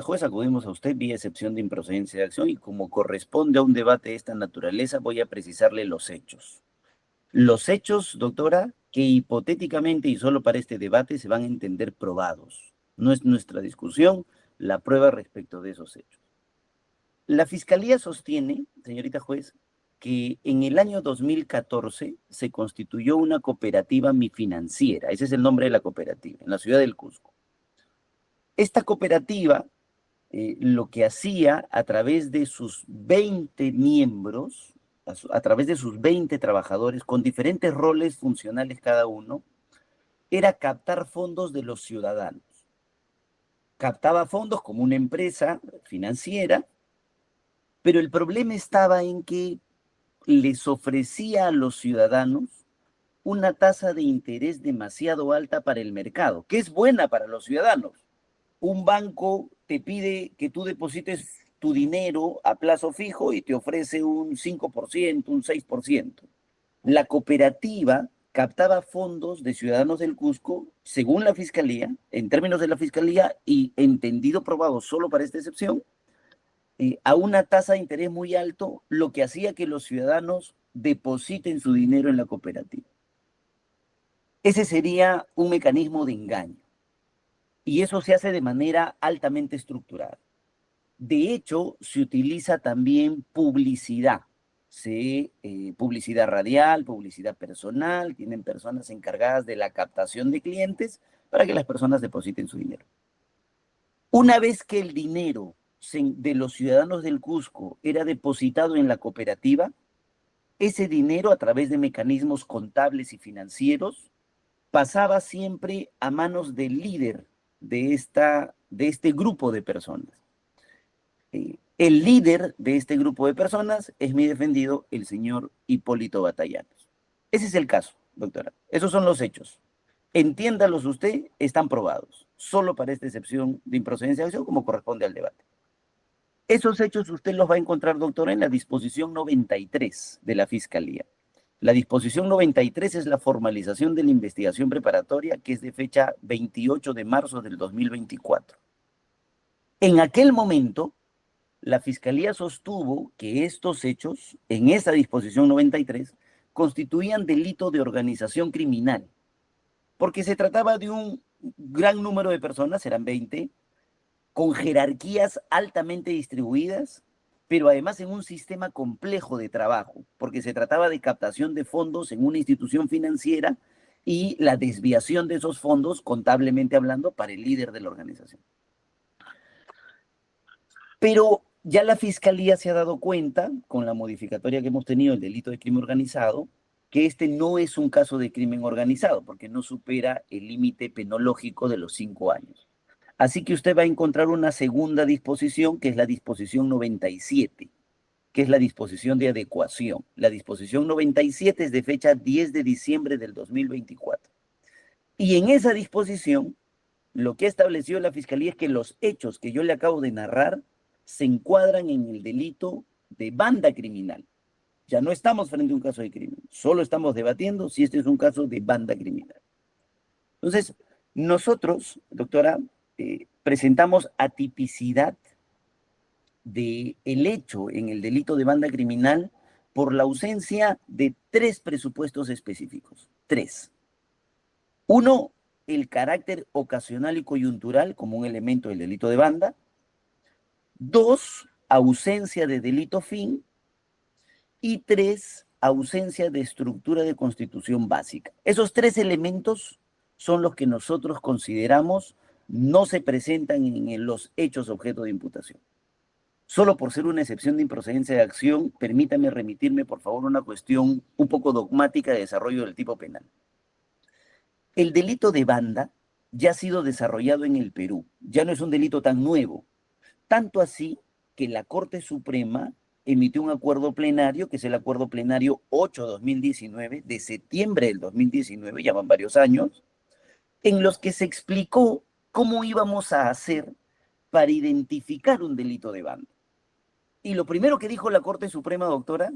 juez, acudimos a usted vía excepción de improcedencia de acción y como corresponde a un debate de esta naturaleza, voy a precisarle los hechos. Los hechos, doctora, que hipotéticamente y solo para este debate se van a entender probados. No es nuestra discusión la prueba respecto de esos hechos. La Fiscalía sostiene, señorita juez, que en el año 2014 se constituyó una cooperativa mifinanciera, ese es el nombre de la cooperativa, en la ciudad del Cusco. Esta cooperativa lo que hacía a través de sus 20 miembros, a través de sus 20 trabajadores, con diferentes roles funcionales cada uno, era captar fondos de los ciudadanos. Captaba fondos como una empresa financiera, pero el problema estaba en que les ofrecía a los ciudadanos una tasa de interés demasiado alta para el mercado, que es buena para los ciudadanos. Un banco te pide que tú deposites tu dinero a plazo fijo y te ofrece un 5%, un 6%. La cooperativa captaba fondos de ciudadanos del Cusco, según la Fiscalía, en términos de la Fiscalía y entendido probado solo para esta excepción, a una tasa de interés muy alto, lo que hacía que los ciudadanos depositen su dinero en la cooperativa. Ese sería un mecanismo de engaño. Y eso se hace de manera altamente estructurada. De hecho, se utiliza también publicidad. Publicidad radial, publicidad personal, tienen personas encargadas de la captación de clientes para que las personas depositen su dinero. Una vez que el dinero de los ciudadanos del Cusco era depositado en la cooperativa, ese dinero a través de mecanismos contables y financieros pasaba siempre a manos del líder de este grupo de personas. El líder de este grupo de personas es mi defendido, el señor Hipólito Batallanos. Ese es el caso, doctora. Esos son los hechos. Entiéndalos usted, están probados. Solo para esta excepción de improcedencia de acción como corresponde al debate. Esos hechos usted los va a encontrar, doctora, en la disposición 93 de la Fiscalía. La disposición 93 es la formalización de la investigación preparatoria, que es de fecha 28 de marzo del 2024. En aquel momento, la Fiscalía sostuvo que estos hechos, en esa disposición 93, constituían delito de organización criminal, porque se trataba de un gran número de personas, eran 20, con jerarquías altamente distribuidas, pero además en un sistema complejo de trabajo, porque se trataba de captación de fondos en una institución financiera y la desviación de esos fondos, contablemente hablando, para el líder de la organización. Pero ya la Fiscalía se ha dado cuenta, con la modificatoria que hemos tenido, el delito de crimen organizado, que este no es un caso de crimen organizado, porque no supera el límite penológico de los 5 años. Así que usted va a encontrar una segunda disposición, que es la disposición 97, que es la disposición de adecuación. La disposición 97 es de fecha 10 de diciembre del 2024. Y en esa disposición, lo que ha establecido la Fiscalía es que los hechos que yo le acabo de narrar se encuadran en el delito de banda criminal. Ya no estamos frente a un caso de crimen, solo estamos debatiendo si este es un caso de banda criminal. Entonces, nosotros, doctora, presentamos atipicidad del hecho en el delito de banda criminal por la ausencia de 3 presupuestos específicos. 3. Uno, el carácter ocasional y coyuntural como un elemento del delito de banda. 2, ausencia de delito fin. Y 3, ausencia de estructura de constitución básica. Esos 3 elementos son los que nosotros consideramos no se presentan en los hechos objeto de imputación. Solo por ser una excepción de improcedencia de acción, permítame remitirme, por favor, a una cuestión un poco dogmática de desarrollo del tipo penal. El delito de banda ya ha sido desarrollado en el Perú, ya no es un delito tan nuevo, tanto así que la Corte Suprema emitió un acuerdo plenario, que es el acuerdo plenario 8-2019, de septiembre del 2019, ya van varios años, en los que se explicó cómo íbamos a hacer para identificar un delito de banda. Y lo primero que dijo la Corte Suprema, doctora,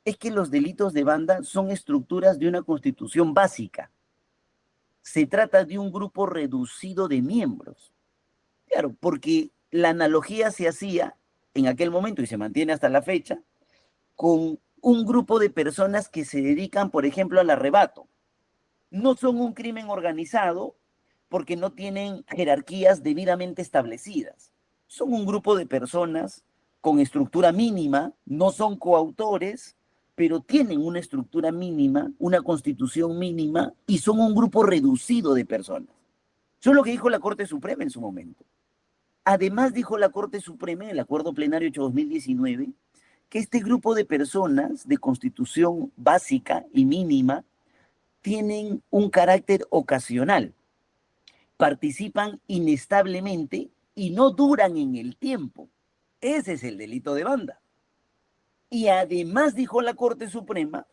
es que los delitos de banda son estructuras de una constitución básica. Se trata de un grupo reducido de miembros. Claro, porque la analogía se hacía en aquel momento y se mantiene hasta la fecha con un grupo de personas que se dedican, por ejemplo, al arrebato. No son un crimen organizado porque no tienen jerarquías debidamente establecidas. Son un grupo de personas con estructura mínima, no son coautores, pero tienen una estructura mínima, una constitución mínima y son un grupo reducido de personas. Eso es lo que dijo la Corte Suprema en su momento. Además, dijo la Corte Suprema en el Acuerdo Plenario 8/2019 que este grupo de personas de constitución básica y mínima tienen un carácter ocasional, participan inestablemente y no duran en el tiempo. Ese es el delito de banda. Y además dijo la Corte Suprema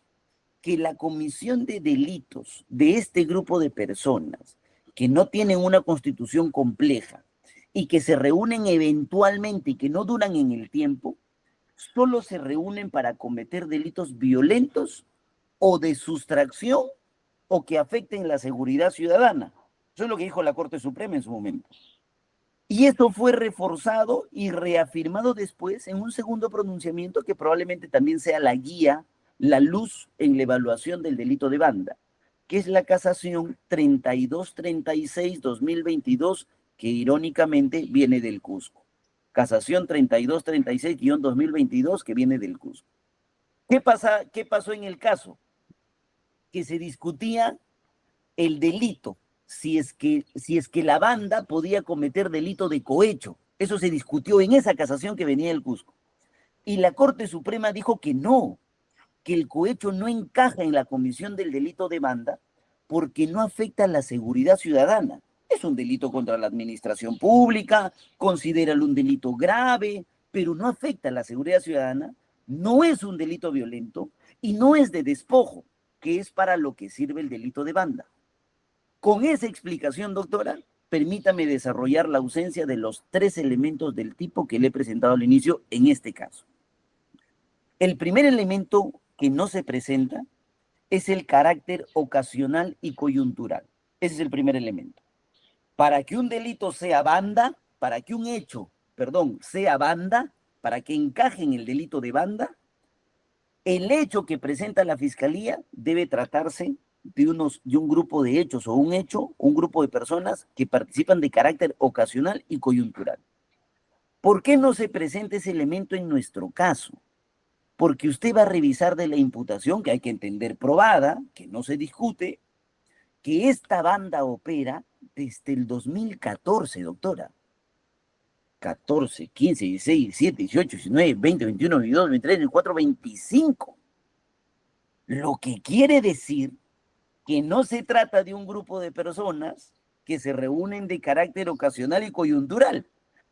que la comisión de delitos de este grupo de personas que no tienen una constitución compleja y que se reúnen eventualmente y que no duran en el tiempo, solo se reúnen para cometer delitos violentos o de sustracción o que afecten la seguridad ciudadana. Eso es lo que dijo la Corte Suprema en su momento. Y esto fue reforzado y reafirmado después en un segundo pronunciamiento que probablemente también sea la guía, la luz en la evaluación del delito de banda, que es la casación 3236-2022, que irónicamente viene del Cusco. Casación 3236-2022, que viene del Cusco. ¿Qué pasó en el caso? Que se discutía el delito, si es que la banda podía cometer delito de cohecho. Eso se discutió en esa casación que venía del Cusco. Y la Corte Suprema dijo que no, que el cohecho no encaja en la comisión del delito de banda porque no afecta a la seguridad ciudadana. Es un delito contra la administración pública, considéralo un delito grave, pero no afecta a la seguridad ciudadana, no es un delito violento y no es de despojo, que es para lo que sirve el delito de banda. Con esa explicación, doctora, permítame desarrollar la ausencia de los 3 elementos del tipo que le he presentado al inicio en este caso. El primer elemento que no se presenta es el carácter ocasional y coyuntural. Ese es el primer elemento. Para que un delito sea banda, para que un hecho, sea banda, para que encaje en el delito de banda, el hecho que presenta la Fiscalía debe tratarse de un grupo de hechos o un grupo de personas que participan de carácter ocasional y coyuntural. ¿Por qué no se presenta ese elemento en nuestro caso? Porque usted va a revisar de la imputación, que hay que entender probada, que no se discute, que esta banda opera desde el 2014, doctora. 14, 15, 16, 17, 18, 19, 20, 21, 22, 23, 24, 25. Lo que quiere decir que no se trata de un grupo de personas que se reúnen de carácter ocasional y coyuntural,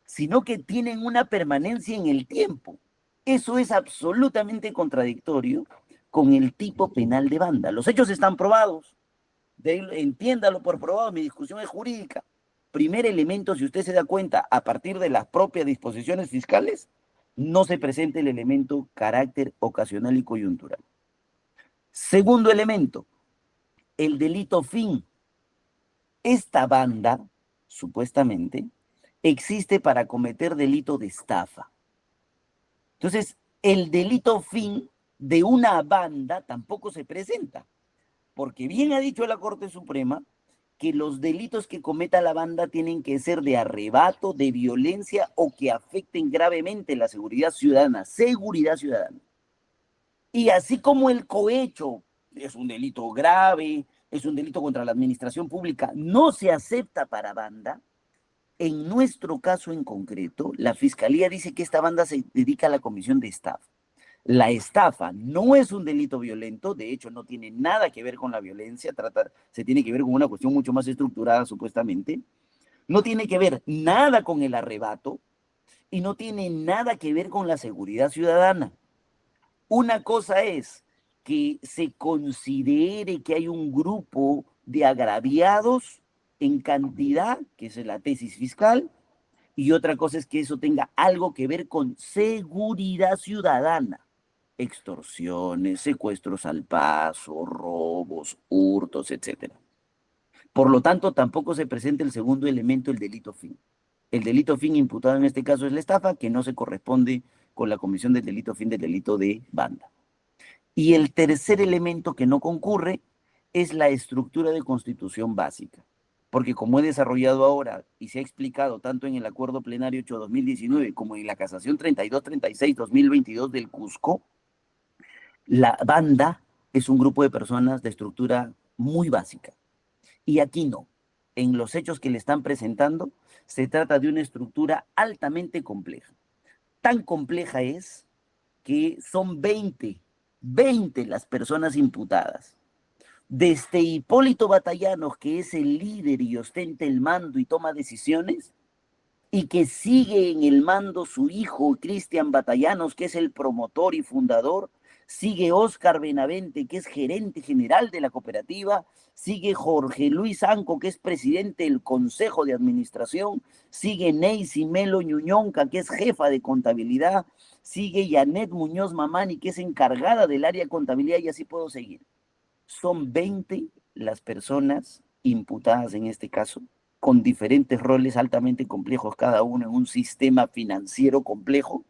sino que tienen una permanencia en el tiempo. Eso es absolutamente contradictorio con el tipo penal de banda. Los hechos están probados, entiéndalo por probado, mi discusión es jurídica. Primer elemento, si usted se da cuenta, a partir de las propias disposiciones fiscales, no se presenta el elemento carácter ocasional y coyuntural. Segundo elemento, el delito fin. Esta banda, supuestamente, existe para cometer delito de estafa. Entonces, el delito fin de una banda tampoco se presenta, porque bien ha dicho la Corte Suprema que los delitos que cometa la banda tienen que ser de arrebato, de violencia o que afecten gravemente la seguridad ciudadana. Y así como el cohecho es un delito grave, es un delito contra la administración pública, no se acepta para banda. En nuestro caso en concreto, la Fiscalía dice que esta banda se dedica a la comisión de estafa. La estafa no es un delito violento, de hecho no tiene nada que ver con la violencia, se tiene que ver con una cuestión mucho más estructurada supuestamente. No tiene que ver nada con el arrebato y no tiene nada que ver con la seguridad ciudadana. Una cosa es que se considere que hay un grupo de agraviados en cantidad, que es la tesis fiscal, y otra cosa es que eso tenga algo que ver con seguridad ciudadana. Extorsiones, secuestros al paso, robos, hurtos, etc. Por lo tanto, tampoco se presenta el segundo elemento, el delito fin. El delito fin imputado en este caso es la estafa, que no se corresponde con la comisión del delito fin del delito de banda. Y el tercer elemento que no concurre es la estructura de constitución básica. Porque como he desarrollado ahora y se ha explicado tanto en el Acuerdo Plenario 8-2019 como en la Casación 3236-2022 del Cusco, la banda es un grupo de personas de estructura muy básica. Y aquí no. En los hechos que le están presentando, se trata de una estructura altamente compleja. Tan compleja es que son 20 las personas imputadas. Desde Hipólito Batallanos, que es el líder y ostenta el mando y toma decisiones, y que sigue en el mando su hijo Cristian Batallanos, que es el promotor y fundador, sigue Óscar Benavente, que es gerente general de la cooperativa, sigue Jorge Luis Anco, que es presidente del Consejo de Administración, sigue Neisy Melo Ñuñonca, que es jefa de contabilidad, sigue Janet Muñoz Mamani, que es encargada del área de contabilidad, y así puedo seguir. Son 20 las personas imputadas en este caso, con diferentes roles altamente complejos cada uno en un sistema financiero complejo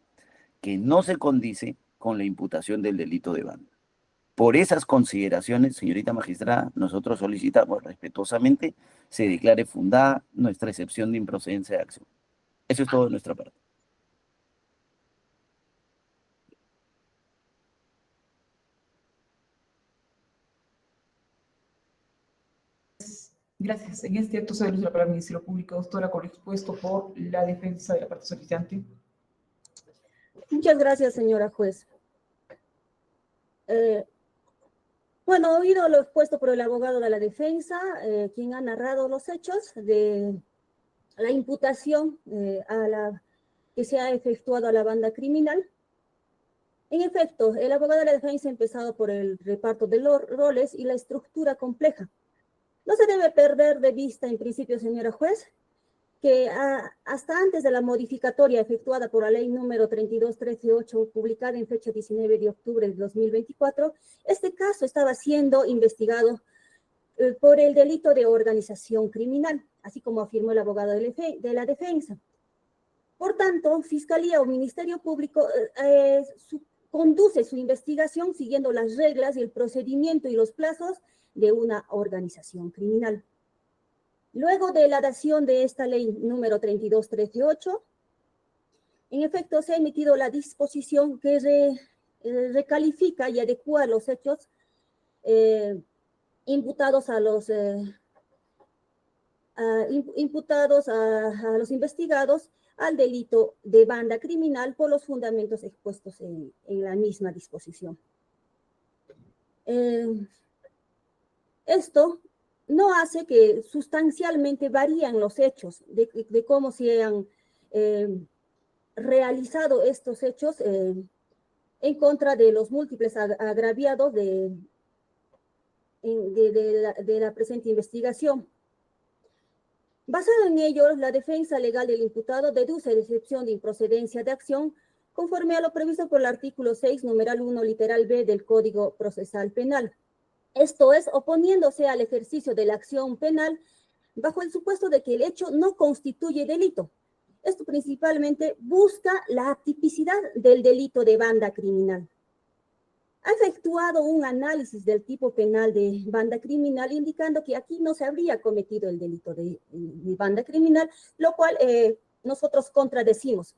que no se condice con la imputación del delito de banda. Por esas consideraciones, señorita magistrada, nosotros solicitamos respetuosamente se declare fundada nuestra excepción de improcedencia de acción. Eso es todo de nuestra parte. Gracias. En este acto se da luz a la palabra al Ministerio Público, doctora, con lo expuesto por la defensa de la parte solicitante. Muchas gracias, señora juez. Bueno, he oído lo expuesto por el abogado de la defensa, quien ha narrado los hechos de la imputación que se ha efectuado a la banda criminal. En efecto, el abogado de la defensa ha empezado por el reparto de los roles y la estructura compleja. No se debe perder de vista, en principio, señora juez, que hasta antes de la modificatoria efectuada por la ley número 32138, publicada en fecha 19 de octubre de 2024, este caso estaba siendo investigado por el delito de organización criminal, así como afirmó el abogado de la defensa. Por tanto, Fiscalía o Ministerio Público conduce su investigación siguiendo las reglas y el procedimiento y los plazos de una organización criminal. Luego de la dación de esta ley número 32138, en efecto se ha emitido la disposición que recalifica y adecua los hechos imputados a los investigados al delito de banda criminal por los fundamentos expuestos en la misma disposición. Esto no hace que sustancialmente varíen los hechos de cómo se han realizado estos hechos en contra de los múltiples agraviados de la presente investigación. Basado en ello, la defensa legal del imputado deduce de excepción de improcedencia de acción conforme a lo previsto por el artículo 6, numeral 1, literal B del Código Procesal Penal. Esto es, oponiéndose al ejercicio de la acción penal bajo el supuesto de que el hecho no constituye delito. Esto principalmente busca la atipicidad del delito de banda criminal. Ha efectuado un análisis del tipo penal de banda criminal indicando que aquí no se habría cometido el delito de banda criminal, lo cual nosotros contradecimos.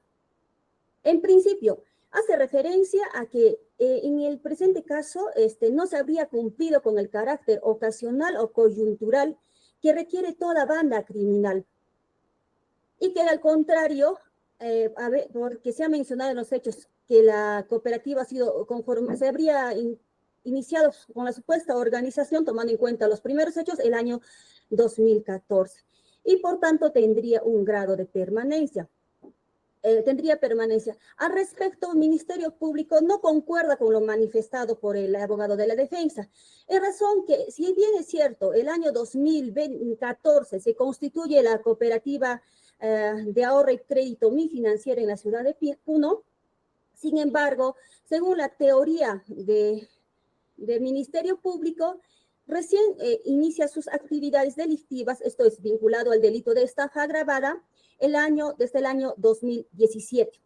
En principio, hace referencia a que en el presente caso no se habría cumplido con el carácter ocasional o coyuntural que requiere toda banda criminal. Y que al contrario, porque se ha mencionado en los hechos que la cooperativa ha sido conforme, se habría iniciado con la supuesta organización, tomando en cuenta los primeros hechos, el año 2014. Y por tanto tendría un grado de permanencia. Tendría permanencia. Al respecto, el Ministerio Público no concuerda con lo manifestado por el abogado de la defensa. En razón que, si bien es cierto, el año 2014 se constituye la cooperativa de ahorro y crédito Mi Financiera en la ciudad de Puno, sin embargo, según la teoría del Ministerio Público, recién inicia sus actividades delictivas, esto es vinculado al delito de estafa agravada, desde el año 2017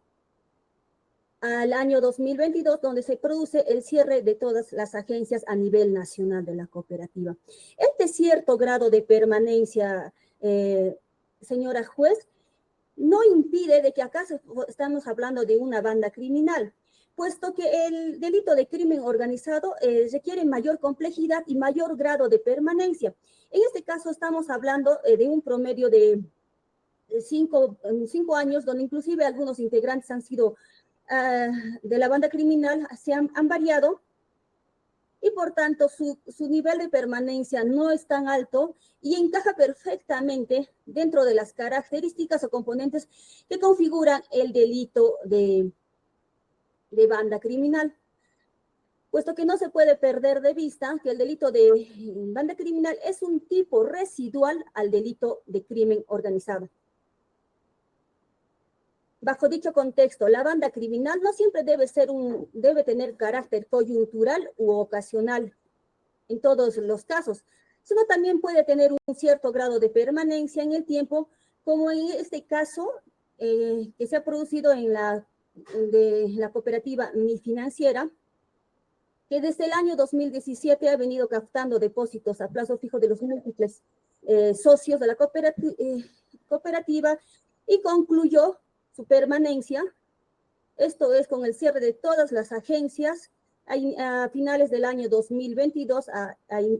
al año 2022, donde se produce el cierre de todas las agencias a nivel nacional de la cooperativa. Este cierto grado de permanencia, señora juez, no impide de que acá estamos hablando de una banda criminal, puesto que el delito de crimen organizado requiere mayor complejidad y mayor grado de permanencia. En este caso estamos hablando de un promedio de 5 años, donde inclusive algunos integrantes han sido de la banda criminal, han variado, y por tanto su nivel de permanencia no es tan alto y encaja perfectamente dentro de las características o componentes que configuran el delito de banda criminal, puesto que no se puede perder de vista que el delito de banda criminal es un tipo residual al delito de crimen organizado. Bajo dicho contexto, la banda criminal no siempre debe tener carácter coyuntural u ocasional en todos los casos, sino también puede tener un cierto grado de permanencia en el tiempo, como en este caso que se ha producido en de la cooperativa Mi Financiera, que desde el año 2017 ha venido captando depósitos a plazo fijo de los múltiples socios de la cooperativa y concluyó su permanencia, esto es con el cierre de todas las agencias a finales del año 2022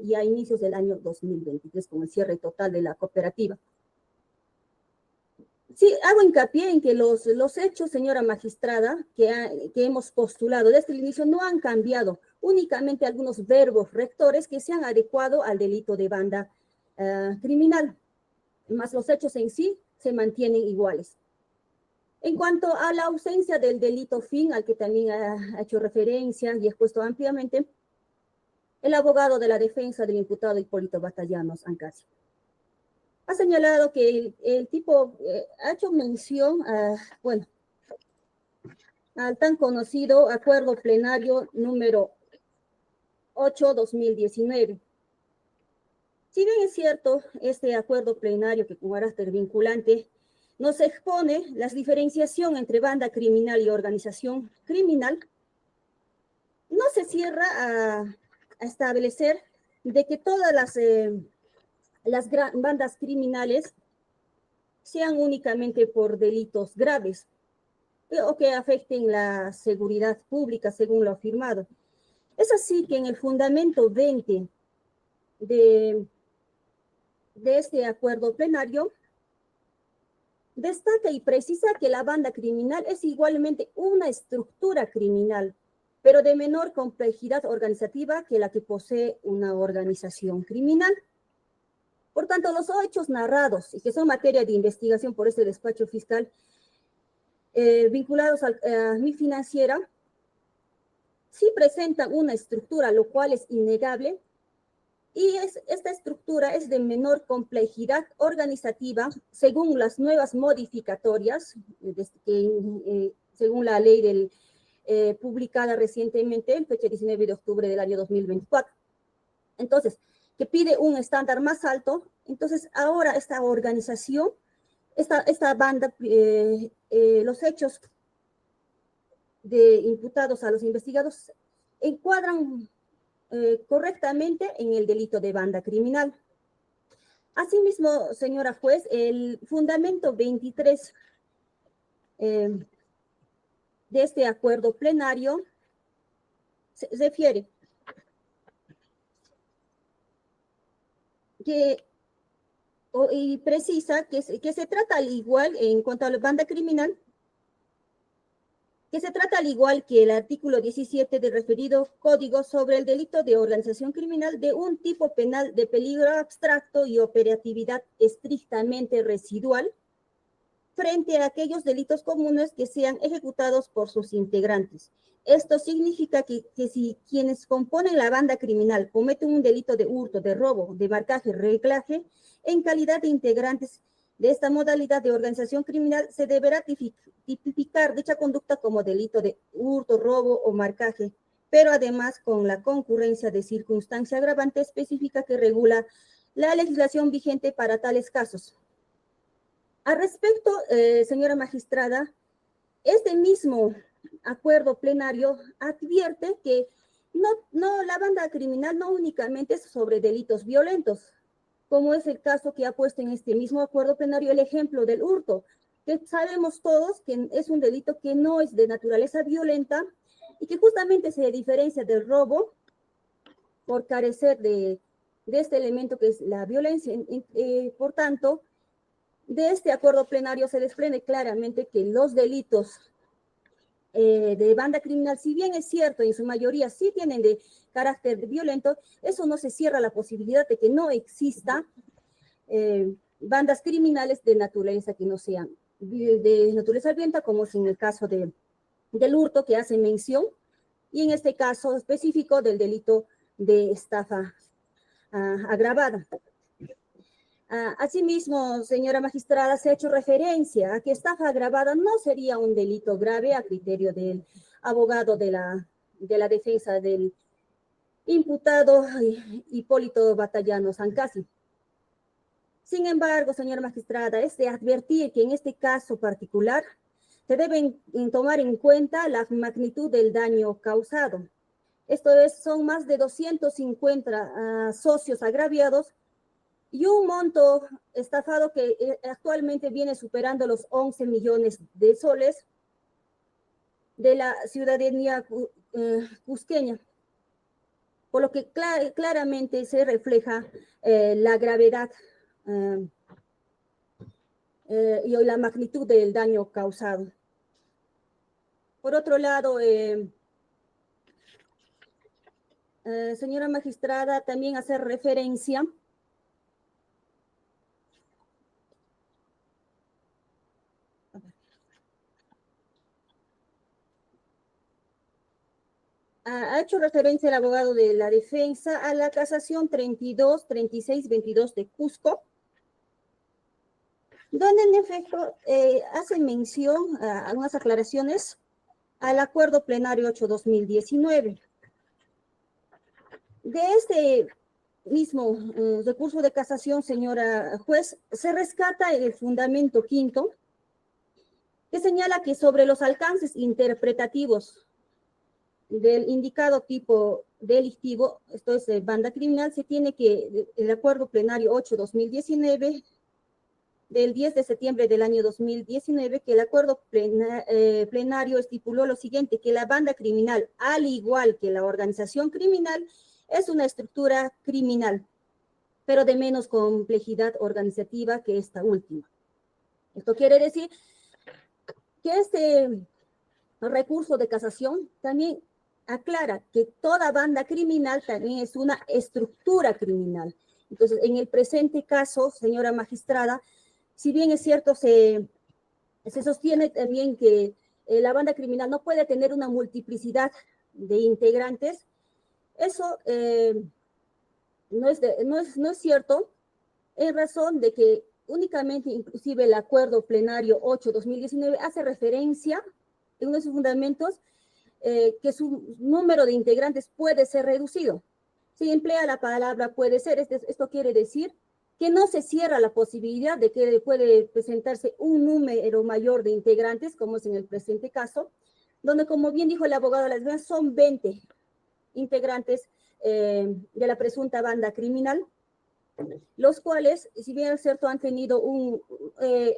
y a inicios del año 2023, con el cierre total de la cooperativa. Sí, hago hincapié en que los hechos, señora magistrada, que hemos postulado desde el inicio no han cambiado, únicamente algunos verbos rectores que se han adecuado al delito de banda criminal, más los hechos en sí se mantienen iguales. En cuanto a la ausencia del delito fin, al que también ha hecho referencia y expuesto ampliamente, el abogado de la defensa del imputado Hipólito Batallanos Ancasio ha señalado que el tipo ha hecho mención al tan conocido acuerdo plenario número 8/2019. Si bien es cierto, este acuerdo plenario que con carácter vinculante nos expone la diferenciación entre banda criminal y organización criminal, no se cierra a establecer de que todas las bandas criminales sean únicamente por delitos graves o que afecten la seguridad pública, según lo afirmado. Es así que en el fundamento 20 de este acuerdo plenario, destaca y precisa que la banda criminal es igualmente una estructura criminal, pero de menor complejidad organizativa que la que posee una organización criminal. Por tanto, los hechos narrados y que son materia de investigación por este despacho fiscal vinculados a Mi Financiera, sí presentan una estructura, lo cual es innegable, y esta estructura es de menor complejidad organizativa según las nuevas modificatorias, según la ley publicada recientemente, en fecha 19 de octubre del año 2024. Entonces, que pide un estándar más alto. Entonces, ahora esta organización, esta banda, los hechos imputados a los investigados encuadran correctamente en el delito de banda criminal. Asimismo, señora juez, el fundamento 23 de este acuerdo plenario se refiere y precisa que se trata al igual, en cuanto a la banda criminal, que se trata al igual que el artículo 17 del referido Código sobre el delito de organización criminal de un tipo penal de peligro abstracto y operatividad estrictamente residual frente a aquellos delitos comunes que sean ejecutados por sus integrantes. Esto significa que si quienes componen la banda criminal cometen un delito de hurto, de robo, de marcaje, reclaje, en calidad de integrantes de esta modalidad de organización criminal, se deberá tipificar dicha conducta como delito de hurto, robo o marcaje, pero además con la concurrencia de circunstancia agravante específica que regula la legislación vigente para tales casos. Al respecto, señora magistrada, este mismo acuerdo plenario advierte que la banda criminal no únicamente es sobre delitos violentos, como es el caso que ha puesto en este mismo acuerdo plenario el ejemplo del hurto, que sabemos todos que es un delito que no es de naturaleza violenta y que justamente se diferencia del robo por carecer de este elemento que es la violencia. Por tanto, de este acuerdo plenario se desprende claramente que los delitos de banda criminal, si bien es cierto, en su mayoría sí tienen de carácter violento, eso no se cierra la posibilidad de que no exista bandas criminales de naturaleza que no sean de naturaleza violenta, como es en el caso del hurto que hace mención, y en este caso específico del delito de estafa agravada. Asimismo, señora magistrada, se ha hecho referencia a que estafa agravada no sería un delito grave a criterio del abogado de la defensa del imputado Hipólito Batallano Sancasi. Sin embargo, señora magistrada, es de advertir que en este caso particular se deben tomar en cuenta la magnitud del daño causado. Esto es, son más de 250 socios agraviados y un monto estafado que actualmente viene superando los 11 millones de soles de la ciudadanía cusqueña, por lo que claramente se refleja la gravedad y la magnitud del daño causado. Por otro lado, señora magistrada, también hacer referencia ha hecho referencia el abogado de la defensa a la casación 32-36-22 de Cusco, donde en efecto hace mención a unas aclaraciones al acuerdo plenario 8-2019. De este mismo recurso de casación, señora juez, se rescata el fundamento quinto, que señala que sobre los alcances interpretativos del indicado tipo delictivo, esto es banda criminal, se tiene que el acuerdo plenario 8-2019 del 10 de septiembre del año 2019, que el acuerdo plenario estipuló lo siguiente, que la banda criminal, al igual que la organización criminal, es una estructura criminal, pero de menos complejidad organizativa que esta última. Esto quiere decir que este recurso de casación también aclara que toda banda criminal también es una estructura criminal. Entonces, en el presente caso, señora magistrada, si bien es cierto, se sostiene también que la banda criminal no puede tener una multiplicidad de integrantes, eso no es cierto, en razón de que únicamente, inclusive el acuerdo plenario 8-2019 hace referencia en uno de sus fundamentos que su número de integrantes puede ser reducido. Si emplea la palabra puede ser, esto quiere decir que no se cierra la posibilidad de que puede presentarse un número mayor de integrantes, como es en el presente caso, donde, como bien dijo el abogado de la defensa, son 20 integrantes de la presunta banda criminal, los cuales, si bien es cierto, han tenido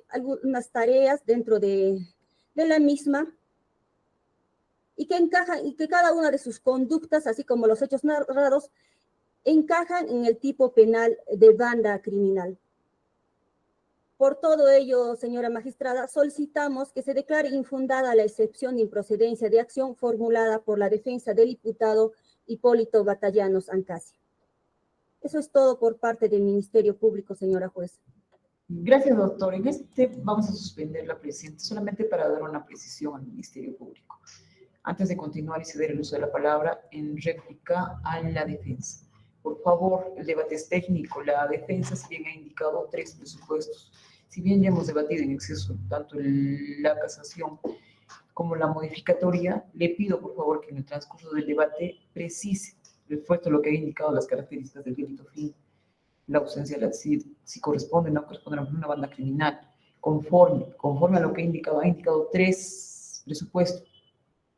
algunas tareas dentro de la misma, y que cada una de sus conductas, así como los hechos narrados, encajan en el tipo penal de banda criminal. Por todo ello, señora magistrada, solicitamos que se declare infundada la excepción de improcedencia de acción formulada por la defensa del imputado Hipólito Batallano Sancasi. Eso es todo por parte del Ministerio Público, señora juez. Gracias, doctor. En este vamos a suspender la presente solamente para dar una precisión al Ministerio Público. Antes de continuar y ceder el uso de la palabra en réplica a la defensa. Por favor, el debate es técnico. La defensa, si bien ha indicado 3 presupuestos, si bien ya hemos debatido en exceso tanto la casación como la modificatoria, le pido por favor que en el transcurso del debate precise, puesto lo que ha indicado las características del delito fin, la ausencia de la si corresponde o no corresponde a una banda criminal, conforme a lo que ha indicado 3 presupuestos.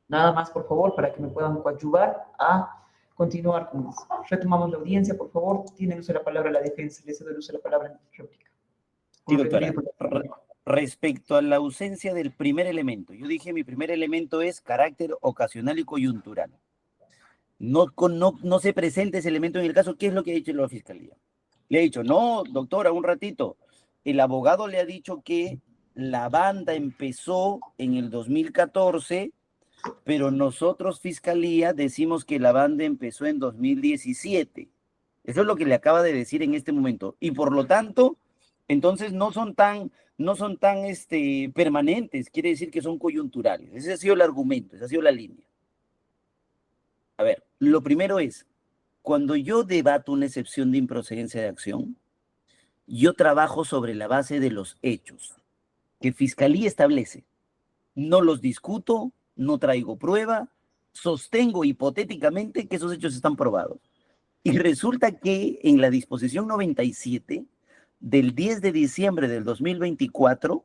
Nada más, por favor, para que me puedan coadyuvar a continuar con eso. Retomamos la audiencia, por favor. Tiene uso de la palabra la defensa. Le cedo el uso de la palabra en réplica. Sí, doctora. Respecto a la ausencia del primer elemento, yo dije mi primer elemento es carácter ocasional y coyuntural. No se presenta ese elemento en el caso. ¿Qué es lo que ha dicho la Fiscalía? Le ha dicho, no, doctora, un ratito. El abogado le ha dicho que la banda empezó en el 2014, pero nosotros, Fiscalía, decimos que la banda empezó en 2017. Eso es lo que le acaba de decir en este momento. Y por lo tanto, entonces no son tan permanentes, quiere decir que son coyunturales. Ese ha sido el argumento, esa ha sido la línea. A ver, lo primero es, cuando yo debato una excepción de improcedencia de acción, yo trabajo sobre la base de los hechos que Fiscalía establece. No los discuto, no traigo prueba, sostengo hipotéticamente que esos hechos están probados. Y resulta que en la disposición 97 del 10 de diciembre del 2024,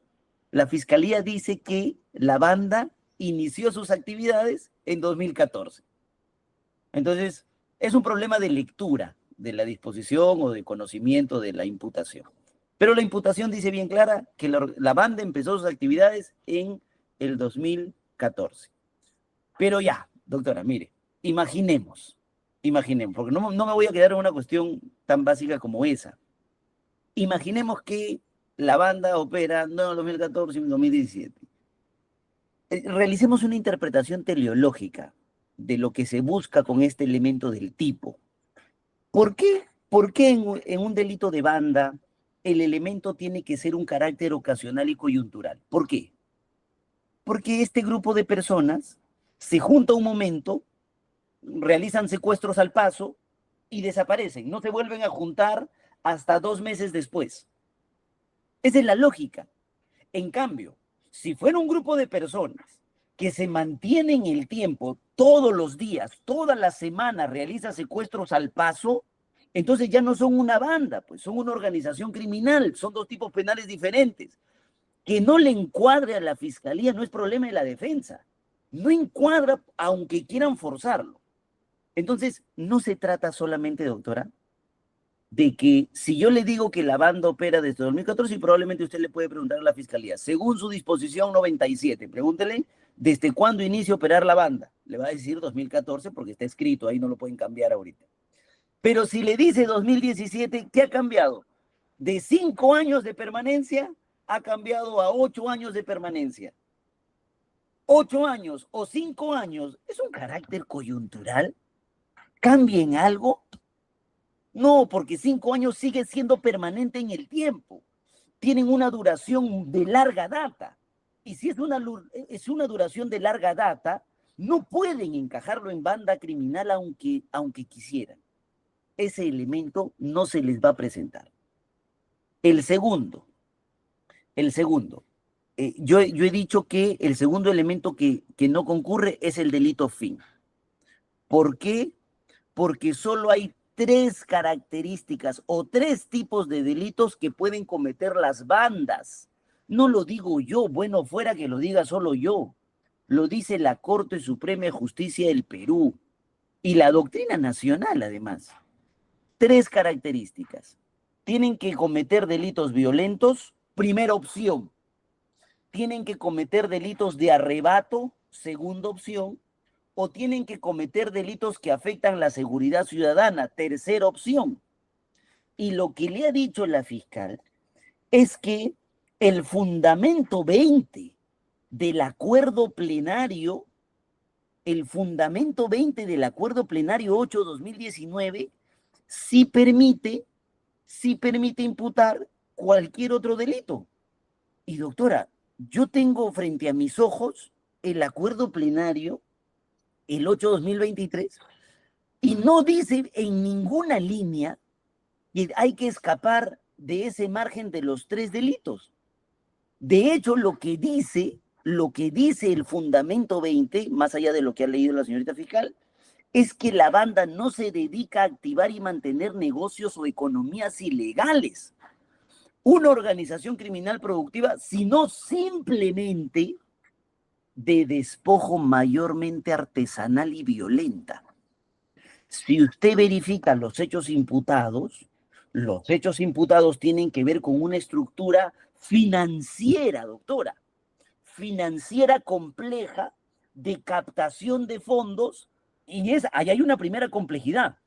la Fiscalía dice que la banda inició sus actividades en 2014. Entonces, es un problema de lectura de la disposición o de conocimiento de la imputación. Pero la imputación dice bien clara que la banda empezó sus actividades en el 2014. Pero ya, doctora, mire, imaginemos, porque no me voy a quedar en una cuestión tan básica como esa. Imaginemos que la banda opera no en el 2014, sino en 2017. Realicemos una interpretación teleológica de lo que se busca con este elemento del tipo. ¿Por qué en un delito de banda el elemento tiene que ser un carácter ocasional y coyuntural? ¿Por qué? Porque este grupo de personas se junta un momento, realizan secuestros al paso y desaparecen. No se vuelven a juntar hasta 2 meses después. Esa es la lógica. En cambio, si fuera un grupo de personas que se mantienen en el tiempo, todos los días, toda la semana realiza secuestros al paso, entonces ya no son una banda, pues son una organización criminal, son 2 tipos penales diferentes. Que no le encuadre a la Fiscalía no es problema de la defensa. No encuadra aunque quieran forzarlo. Entonces, no se trata solamente, doctora, de que si yo le digo que la banda opera desde 2014, y probablemente usted le puede preguntar a la Fiscalía, según su disposición 97, pregúntele desde cuándo inicia a operar la banda. Le va a decir 2014 porque está escrito, ahí no lo pueden cambiar ahorita. Pero si le dice 2017, ¿qué ha cambiado? De 5 años de permanencia ha cambiado a 8 años de permanencia. 8 años o 5 años, ¿es un carácter coyuntural? ¿Cambia en algo? No, porque 5 años sigue siendo permanente en el tiempo. Tienen una duración de larga data. Y si es una duración de larga data, no pueden encajarlo en banda criminal aunque quisieran. Ese elemento no se les va a presentar. El segundo, yo he dicho que el segundo elemento que no concurre es el delito fin. ¿Por qué? Porque solo hay 3 características o 3 tipos de delitos que pueden cometer las bandas. No lo digo yo, bueno, fuera que lo diga solo yo. Lo dice la Corte Suprema de Justicia del Perú y la doctrina nacional, además. 3 características. Tienen que cometer delitos violentos, primera opción. Tienen que cometer delitos de arrebato, segunda opción. O tienen que cometer delitos que afectan la seguridad ciudadana, tercera opción. Y lo que le ha dicho la fiscal es que el fundamento 20 del acuerdo plenario, el fundamento 20 del acuerdo plenario 8/2019, sí permite imputar cualquier otro delito. Y doctora, yo tengo frente a mis ojos el acuerdo plenario, el 8/2023, y no dice en ninguna línea que hay que escapar de ese margen de los 3 delitos. De hecho, lo que dice el fundamento 20, más allá de lo que ha leído la señorita fiscal, es que la banda no se dedica a activar y mantener negocios o economías ilegales. una organización criminal productiva, sino simplemente de despojo mayormente artesanal y violenta. Si usted verifica los hechos imputados tienen que ver con una estructura financiera, doctora, financiera compleja de captación de fondos, y ahí hay una primera complejidad.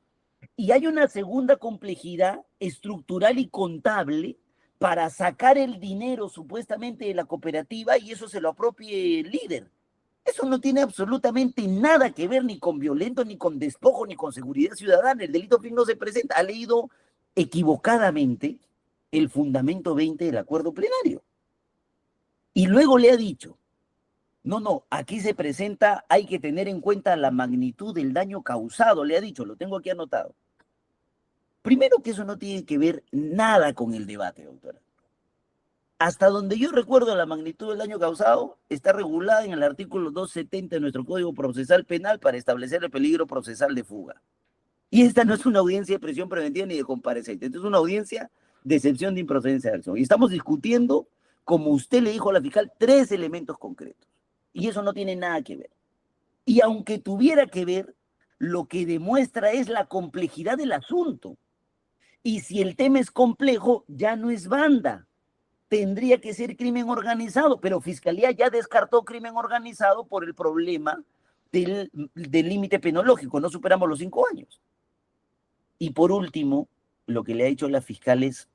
Y hay una segunda complejidad estructural y contable para sacar el dinero supuestamente de la cooperativa y eso se lo apropie el líder. Eso no tiene absolutamente nada que ver ni con violento, ni con despojo, ni con seguridad ciudadana. El delito fin no se presenta. Ha leído equivocadamente el fundamento 20 del acuerdo plenario. Y luego le ha dicho, no, aquí se presenta, hay que tener en cuenta la magnitud del daño causado, le ha dicho, lo tengo aquí anotado. Primero que eso no tiene que ver nada con el debate, doctora. Hasta donde yo recuerdo, la magnitud del daño causado está regulada en el artículo 270 de nuestro Código Procesal Penal para establecer el peligro procesal de fuga. Y esta no es una audiencia de prisión preventiva ni de comparecencia, esta es una audiencia de excepción de improcedencia de acción. Y estamos discutiendo, como usted le dijo a la fiscal, 3 elementos concretos. Y eso no tiene nada que ver. Y aunque tuviera que ver, lo que demuestra es la complejidad del asunto. Y si el tema es complejo, ya no es banda. Tendría que ser crimen organizado, pero Fiscalía ya descartó crimen organizado por el problema del límite penológico. No superamos los 5 años. Y por último, lo que le ha dicho la fiscal es,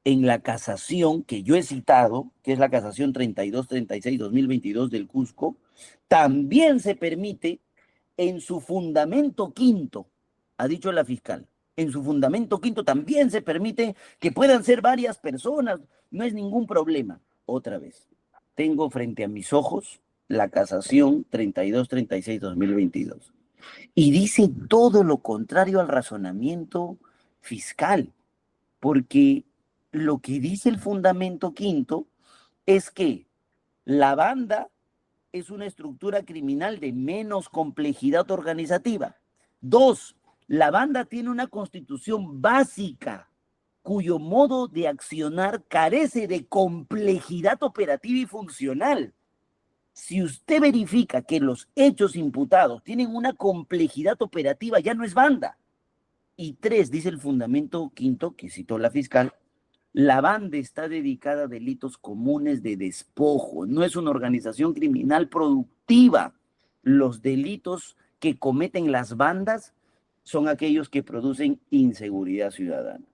en la casación que yo he citado, que es la casación 3236-2022 del Cusco, también se permite en su fundamento quinto, ha dicho la fiscal, en su fundamento quinto también se permite que puedan ser varias personas, no es ningún problema. Otra vez, tengo frente a mis ojos la casación 3236-2022 y dice todo lo contrario al razonamiento fiscal, porque lo que dice el fundamento quinto es que la banda es una estructura criminal de menos complejidad organizativa. 2, la banda tiene una constitución básica cuyo modo de accionar carece de complejidad operativa y funcional. Si usted verifica que los hechos imputados tienen una complejidad operativa, ya no es banda. Y 3, dice el fundamento quinto, que citó la fiscal, la banda está dedicada a delitos comunes de despojo, no es una organización criminal productiva. Los delitos que cometen las bandas son aquellos que producen inseguridad ciudadana.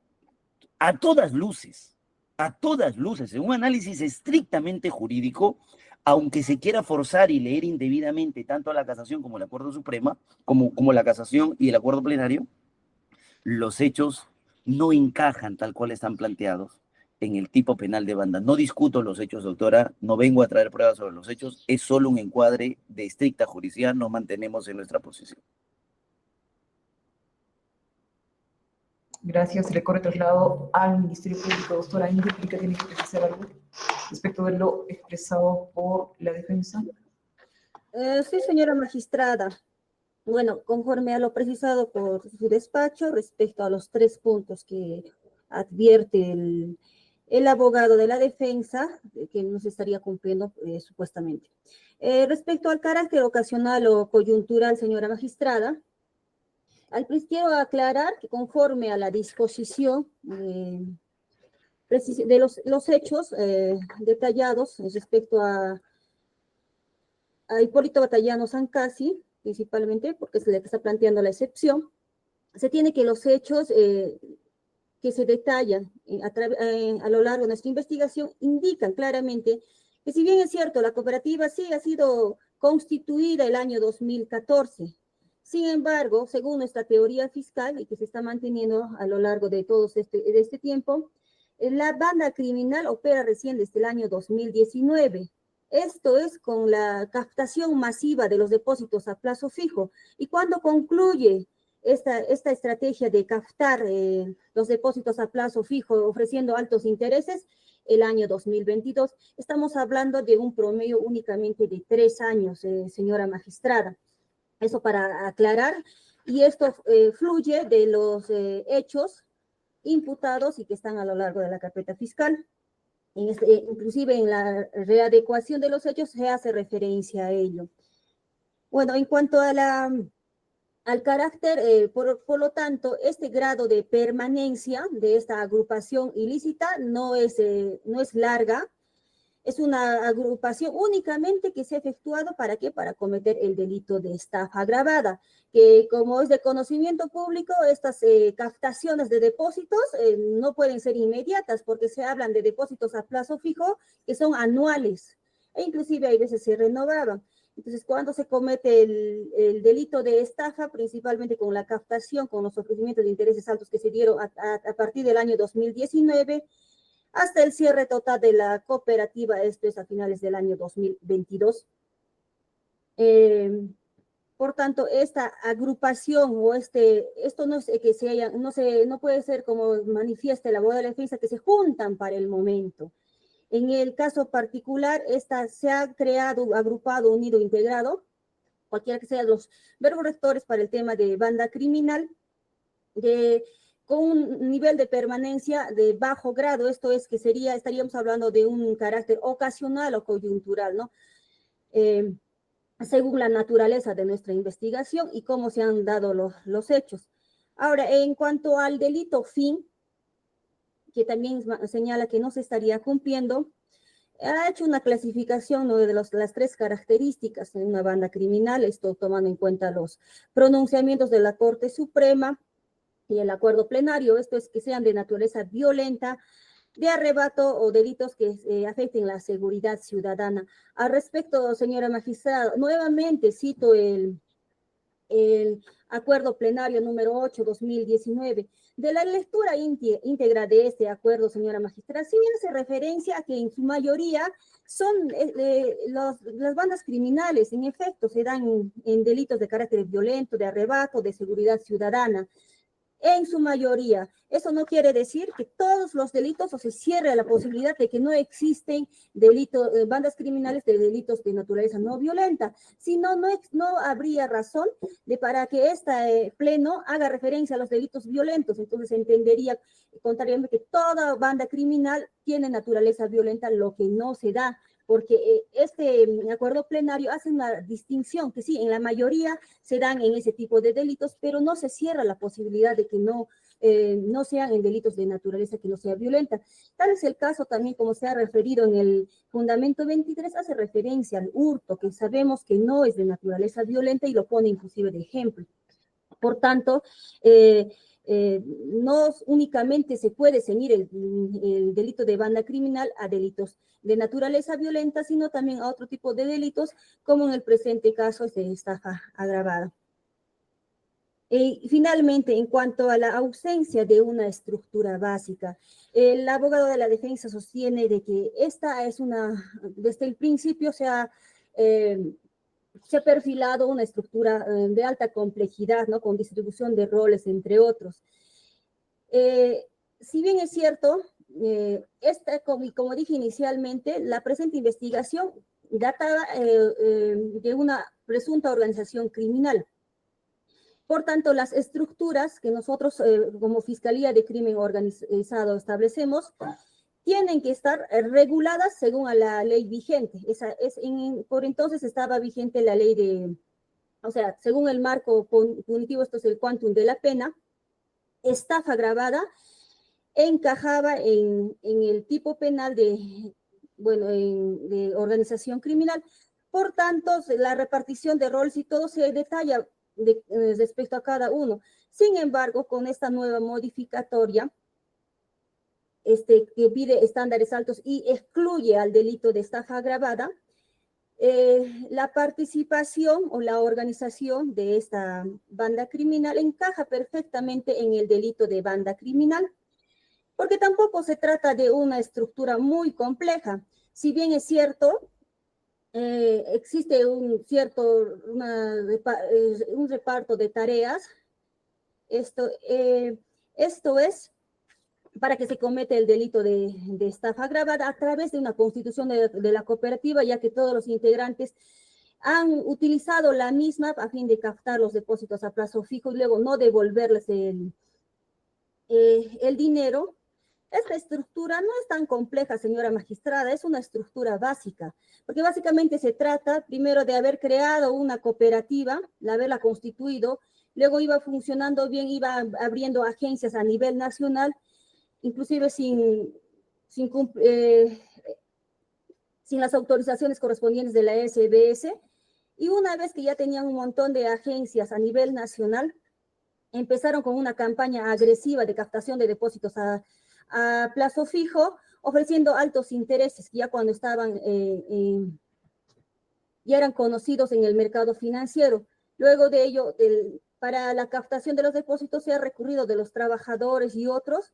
A todas luces, en un análisis estrictamente jurídico, aunque se quiera forzar y leer indebidamente tanto a la casación como el acuerdo suprema, como la casación y el acuerdo plenario, los hechos no encajan tal cual están planteados en el tipo penal de banda. No discuto los hechos, doctora, no vengo a traer pruebas sobre los hechos, es solo un encuadre de estricta juridicidad, nos mantenemos en nuestra posición. Gracias. Se le corre traslado al Ministerio Público. Doctora, ¿en réplica tiene que precisar algo respecto de lo expresado por la defensa? Sí, señora magistrada. Bueno, conforme a lo precisado por su despacho respecto a los 3 puntos que advierte el abogado de la defensa, que no se estaría cumpliendo supuestamente. Respecto al carácter ocasional o coyuntural, señora magistrada, quiero aclarar que conforme a la disposición de los hechos detallados respecto a Hipólito Batallano Sancasi, principalmente porque se le está planteando la excepción, se tiene que los hechos que se detallan a lo largo de nuestra investigación indican claramente que si bien es cierto, la cooperativa sí ha sido constituida el año 2014, sin embargo, según nuestra teoría fiscal y que se está manteniendo a lo largo de todo este tiempo, la banda criminal opera recién desde el año 2019. Esto es con la captación masiva de los depósitos a plazo fijo. ¿Y cuando concluye esta estrategia de captar los depósitos a plazo fijo ofreciendo altos intereses? El año 2022. Estamos hablando de un promedio únicamente de 3 años, señora magistrada. Eso para aclarar. Y esto fluye de los hechos imputados y que están a lo largo de la carpeta fiscal. Inclusive en la readecuación de los hechos se hace referencia a ello. Bueno, en cuanto a al carácter, por lo tanto, este grado de permanencia de esta agrupación ilícita no es larga. Es una agrupación únicamente que se ha efectuado, ¿para qué? Para cometer el delito de estafa agravada, que como es de conocimiento público, estas captaciones de depósitos no pueden ser inmediatas porque se hablan de depósitos a plazo fijo que son anuales e inclusive hay veces se renovaban. Entonces, cuando se comete el delito de estafa, principalmente con la captación, con los ofrecimientos de intereses altos que se dieron a partir del año 2019, hasta el cierre total de la cooperativa, esto es a finales del año 2022. Por tanto, esta agrupación o esto no es que se haya, no puede ser como manifiesta la abogado de la defensa, que se juntan para el momento. En el caso particular, se ha creado, agrupado, unido, integrado, cualquiera que sean los verbos rectores para el tema de banda criminal, con un nivel de permanencia de bajo grado, esto es que estaríamos hablando de un carácter ocasional o coyuntural, ¿no? Según la naturaleza de nuestra investigación y cómo se han dado los hechos. Ahora, en cuanto al delito fin, que también señala que no se estaría cumpliendo, ha hecho una clasificación, ¿no?, de las 3 características de una banda criminal, esto tomando en cuenta los pronunciamientos de la Corte Suprema y el acuerdo plenario, esto es que sean de naturaleza violenta, de arrebato o delitos que afecten la seguridad ciudadana. Al respecto, señora magistrada, nuevamente cito el acuerdo plenario número 8/2019. De la lectura íntegra de este acuerdo, señora magistrada, sí hace referencia a que en su mayoría son las bandas criminales, en efecto, se dan en delitos de carácter violento, de arrebato, de seguridad ciudadana. En su mayoría. Eso no quiere decir que todos los delitos o se cierre la posibilidad de que no existen bandas criminales de delitos de naturaleza no violenta, sino no habría razón para que este pleno haga referencia a los delitos violentos. Entonces se entendería contrariamente que toda banda criminal tiene naturaleza violenta, lo que no se da, porque este acuerdo plenario hace una distinción, que sí, en la mayoría se dan en ese tipo de delitos, pero no se cierra la posibilidad de que no sean en delitos de naturaleza que no sea violenta. Tal es el caso también, como se ha referido en el fundamento 23, hace referencia al hurto, que sabemos que no es de naturaleza violenta y lo pone inclusive de ejemplo. Por tanto, no únicamente se puede ceñir el delito de banda criminal a delitos de naturaleza violenta, sino también a otro tipo de delitos, como en el presente caso es de estafa agravada. Y finalmente, en cuanto a la ausencia de una estructura básica, el abogado de la defensa sostiene de que esta es desde el principio se ha perfilado una estructura de alta complejidad, ¿no?, con distribución de roles, entre otros. Si bien es cierto, como dije inicialmente, la presente investigación databa de una presunta organización criminal. Por tanto, las estructuras que nosotros como Fiscalía de Crimen Organizado establecemos tienen que estar reguladas según a la ley vigente. Por entonces estaba vigente la ley según el marco punitivo, esto es el quantum de la pena, estafa agravada encajaba en el tipo penal de organización criminal. Por tanto, la repartición de roles y todo se detalla respecto a cada uno. Sin embargo, con esta nueva modificatoria, que pide estándares altos y excluye al delito de estafa agravada, la participación o la organización de esta banda criminal encaja perfectamente en el delito de banda criminal, porque tampoco se trata de una estructura muy compleja. Si bien es cierto, existe un reparto de tareas, esto es para que se cometa el delito de estafa agravada a través de una constitución de la cooperativa, ya que todos los integrantes han utilizado la misma a fin de captar los depósitos a plazo fijo y luego no devolverles el dinero. Esta estructura no es tan compleja, señora magistrada, es una estructura básica, porque básicamente se trata primero de haber creado una cooperativa, de haberla constituido, luego iba funcionando bien, iba abriendo agencias a nivel nacional, inclusive sin las autorizaciones correspondientes de la SBS, y una vez que ya tenían un montón de agencias a nivel nacional, empezaron con una campaña agresiva de captación de depósitos a plazo fijo, ofreciendo altos intereses, ya cuando estaban, ya eran conocidos en el mercado financiero. Luego de ello, para la captación de los depósitos se ha recurrido de los trabajadores y otros,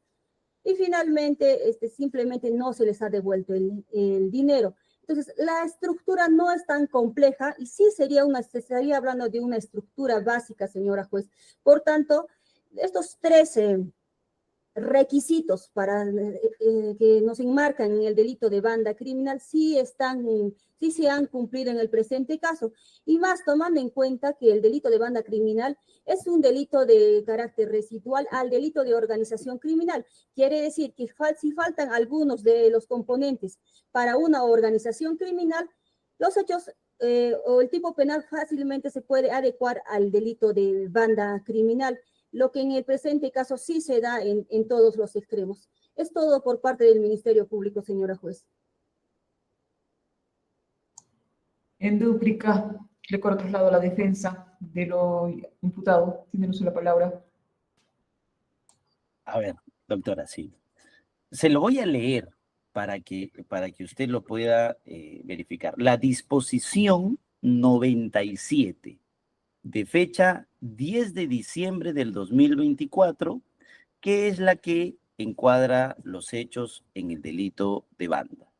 y finalmente simplemente no se les ha devuelto el dinero. Entonces, la estructura no es tan compleja y sí se estaría hablando de una estructura básica, señora juez. Por tanto, estos 13 requisitos para que nos enmarcan en el delito de banda criminal sí se han cumplido en el presente caso, y más tomando en cuenta que el delito de banda criminal es un delito de carácter residual al delito de organización criminal. Quiere decir que si faltan algunos de los componentes para una organización criminal, los hechos o el tipo penal fácilmente se puede adecuar al delito de banda criminal, lo que en el presente caso sí se da en todos los extremos. Es todo por parte del Ministerio Público, señora juez. En dúplica, le corro traslado a la defensa de lo imputado. Tiene uso la palabra. A ver, doctora, sí. Se lo voy a leer para que usted lo pueda verificar. La disposición 97 de fecha 10 de diciembre del 2024, que es la que encuadra los hechos en el delito de banda.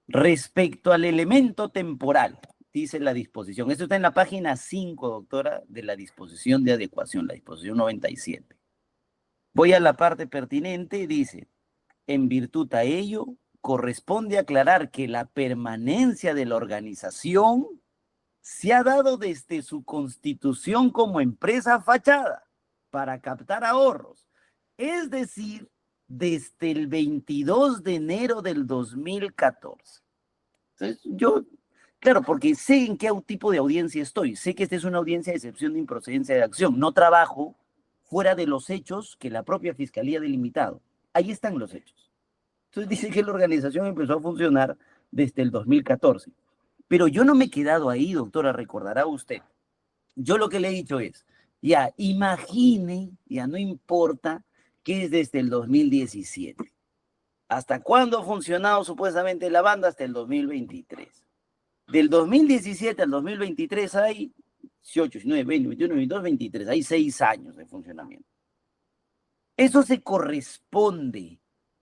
Respecto al elemento temporal, dice la disposición, esto está en la página 5, doctora, de la disposición de adecuación, la disposición 97. Voy a la parte pertinente, dice, en virtud a ello, corresponde aclarar que la permanencia de la organización se ha dado desde su constitución como empresa fachada para captar ahorros, es decir, desde el 22 de enero del 2014. Entonces, yo, claro, porque sé en qué tipo de audiencia estoy, sé que esta es una audiencia de excepción de improcedencia de acción, no trabajo fuera de los hechos que la propia Fiscalía ha delimitado. Ahí están los hechos. Entonces dice que la organización empezó a funcionar desde el 2014. Pero yo no me he quedado ahí, doctora, recordará usted. Yo lo que le he dicho es, ya, imagine, ya no importa que es desde el 2017. ¿Hasta cuándo ha funcionado supuestamente la banda? Hasta el 2023. Del 2017 al 2023 hay 18, 19, 20, 21, 22, 23. Hay 6 años de funcionamiento. ¿Eso se corresponde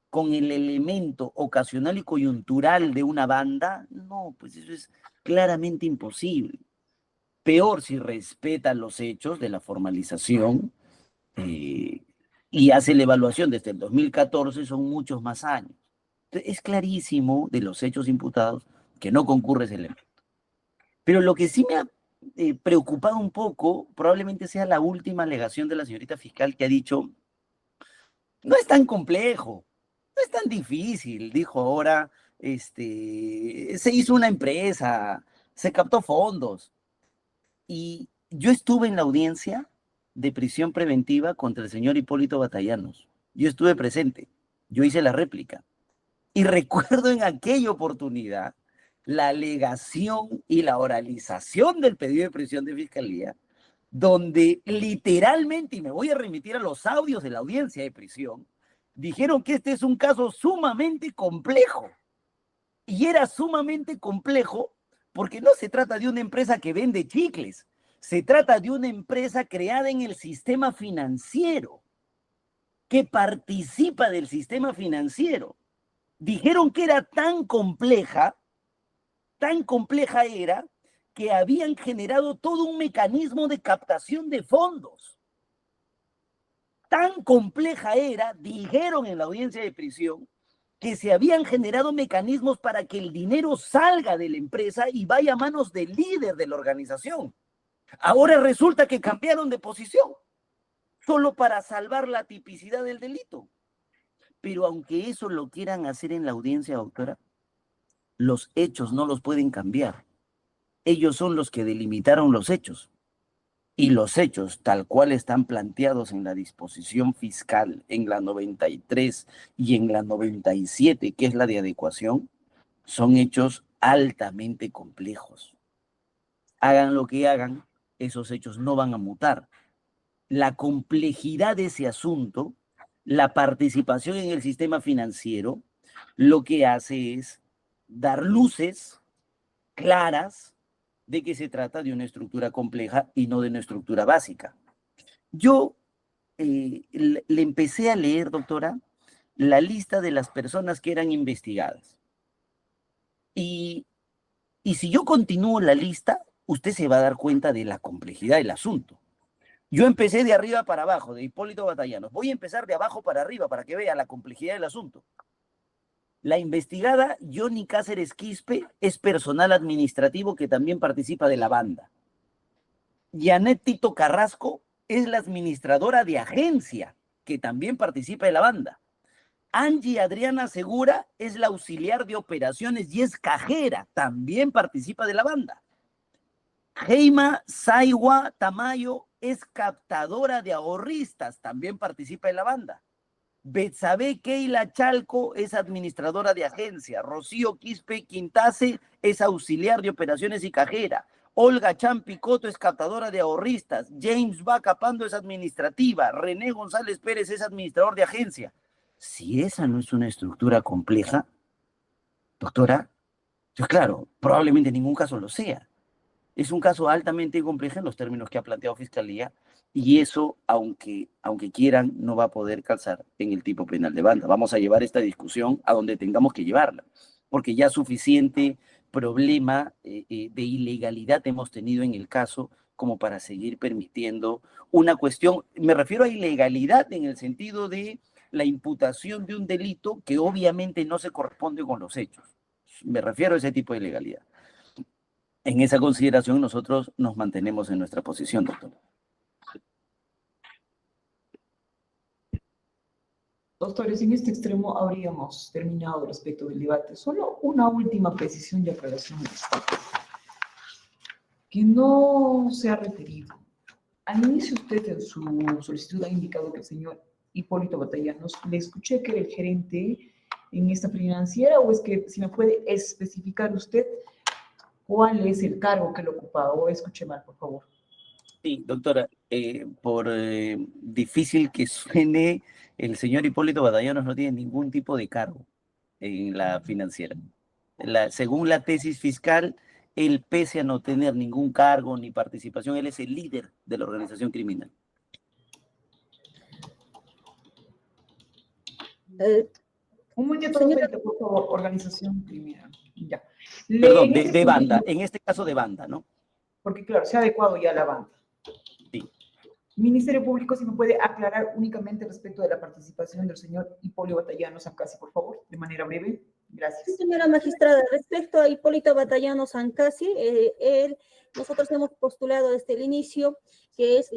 con el elemento ocasional y coyuntural de una banda? No, pues eso es claramente imposible. Peor si respeta los hechos de la formalización y hace la evaluación desde el 2014, son muchos más años. Entonces, es clarísimo de los hechos imputados que no concurre ese elemento. Pero lo que sí me ha preocupado un poco, probablemente sea la última alegación de la señorita fiscal, que ha dicho, no es tan complejo, no es tan difícil, dijo ahora, se hizo una empresa, se captó fondos. Y yo estuve en la audiencia de prisión preventiva contra el señor Hipólito Batallanos. Yo estuve presente, yo hice la réplica. Y recuerdo en aquella oportunidad la alegación y la oralización del pedido de prisión de fiscalía, donde literalmente, y me voy a remitir a los audios de la audiencia de prisión, dijeron que este es un caso sumamente complejo. Y era sumamente complejo porque no se trata de una empresa que vende chicles, se trata de una empresa creada en el sistema financiero, que participa del sistema financiero. Dijeron que era tan compleja era que habían generado todo un mecanismo de captación de fondos. Tan compleja era, dijeron en la audiencia de prisión, que se habían generado mecanismos para que el dinero salga de la empresa y vaya a manos del líder de la organización. Ahora resulta que cambiaron de posición. solo para salvar la tipicidad del delito. Pero aunque eso lo quieran hacer en la audiencia, doctora, los hechos no los pueden cambiar. Ellos son los que delimitaron los hechos. Y los hechos, tal cual están planteados en la disposición fiscal, en la 93 y en la 97, que es la de adecuación, son hechos altamente complejos. Hagan lo que hagan, esos hechos no van a mutar. La complejidad de ese asunto, la participación en el sistema financiero, lo que hace es dar luces claras de que se trata de una estructura compleja y no de una estructura básica. Yo le empecé a leer, doctora, la lista de las personas que eran investigadas. Y si yo continúo la lista, usted se va a dar cuenta de la complejidad del asunto. Yo empecé de arriba para abajo, de Hipólito Batallanos. Voy a empezar de abajo para arriba para que vea la complejidad del asunto. La investigada Johnny Cáceres Quispe es personal administrativo que también participa de la banda. Janet Tito Carrasco es la administradora de agencia que también participa de la banda. Angie Adriana Segura es la auxiliar de operaciones y es cajera, también participa de la banda. Heima Saiwa Tamayo es captadora de ahorristas, también participa de la banda. Betsabe Keila Chalco es administradora de agencia. Rocío Quispe Quintase es auxiliar de operaciones y cajera. Olga Champicoto es captadora de ahorristas. James Vaca Pando es administrativa. René González Pérez es administrador de agencia. Si esa no es una estructura compleja, doctora, pues claro, probablemente en ningún caso lo sea. Es un caso altamente complejo en los términos que ha planteado Fiscalía y eso, aunque quieran, no va a poder calzar en el tipo penal de banda. Vamos a llevar esta discusión a donde tengamos que llevarla, porque ya suficiente problema de ilegalidad hemos tenido en el caso como para seguir permitiendo una cuestión, me refiero a ilegalidad en el sentido de la imputación de un delito que obviamente no se corresponde con los hechos. Me refiero a ese tipo de ilegalidad. En esa consideración nosotros nos mantenemos en nuestra posición, doctor. Doctores, en este extremo habríamos terminado respecto del debate. Solo una última precisión y aclaración al respecto, que no se ha referido. Al inicio usted en su solicitud ha indicado que el señor Hipólito Batallanos, le escuché que era el gerente en esta financiera, o es que si me puede especificar usted cuál es el cargo que lo ocupaba, o escuché mal, por favor. Sí, doctora, por difícil que suene, el señor Hipólito Batallanos no tiene ningún tipo de cargo en la financiera. Según la tesis fiscal, él, pese a no tener ningún cargo ni participación, él es el líder de la organización criminal. Un momento, por favor, organización criminal. Ya. Perdón, de banda, en este caso de banda, ¿no? Porque claro, se ha adecuado ya la banda. Sí. Ministerio Público, si me puede aclarar únicamente respecto de la participación del señor Hipólito Batallanos Ancasi, por favor, de manera breve. Gracias. Sí, señora magistrada, respecto a Hipólito Batallanos Ancasi, nosotros hemos postulado desde el inicio que es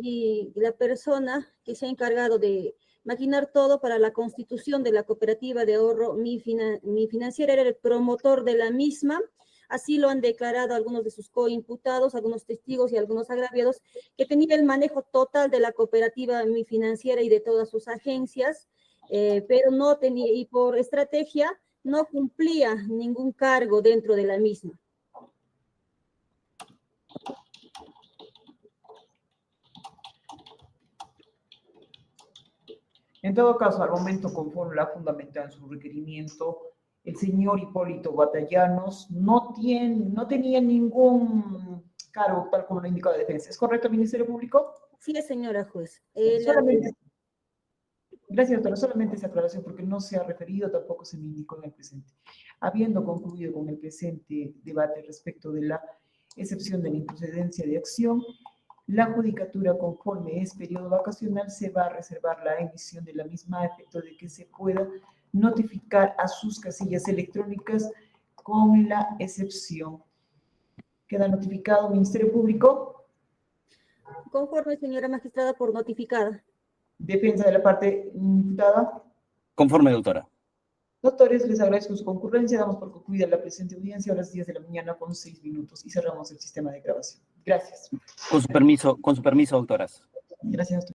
la persona que se ha encargado de maquinar todo para la constitución de la cooperativa de ahorro Mi Financiera, era el promotor de la misma. Así lo han declarado algunos de sus coimputados, algunos testigos y algunos agraviados, que tenía el manejo total de la cooperativa Mi Financiera y de todas sus agencias, pero no tenía, y por estrategia, no cumplía ningún cargo dentro de la misma. En todo caso, al momento, conforme la fundamental en su requerimiento, el señor Hipólito Batallanos no tenía ningún cargo, tal como lo indica la defensa. ¿Es correcto, Ministerio Público? Sí, señora juez. Gracias, doctora. Solamente esa aclaración, porque no se ha referido, tampoco se me indicó en el presente. Habiendo concluido con el presente debate respecto de la excepción de la improcedencia de acción, la judicatura, conforme es periodo vacacional, se va a reservar la emisión de la misma a efecto de que se pueda notificar a sus casillas electrónicas con la excepción. ¿Queda notificado, Ministerio Público? Conforme, señora magistrada, por notificada. Defensa de la parte imputada. Conforme, doctora. Doctores, les agradezco su concurrencia. Damos por concluida la presente audiencia a las 10 de la mañana con 6 minutos y cerramos el sistema de grabación. Gracias. Con su permiso, doctoras. Gracias.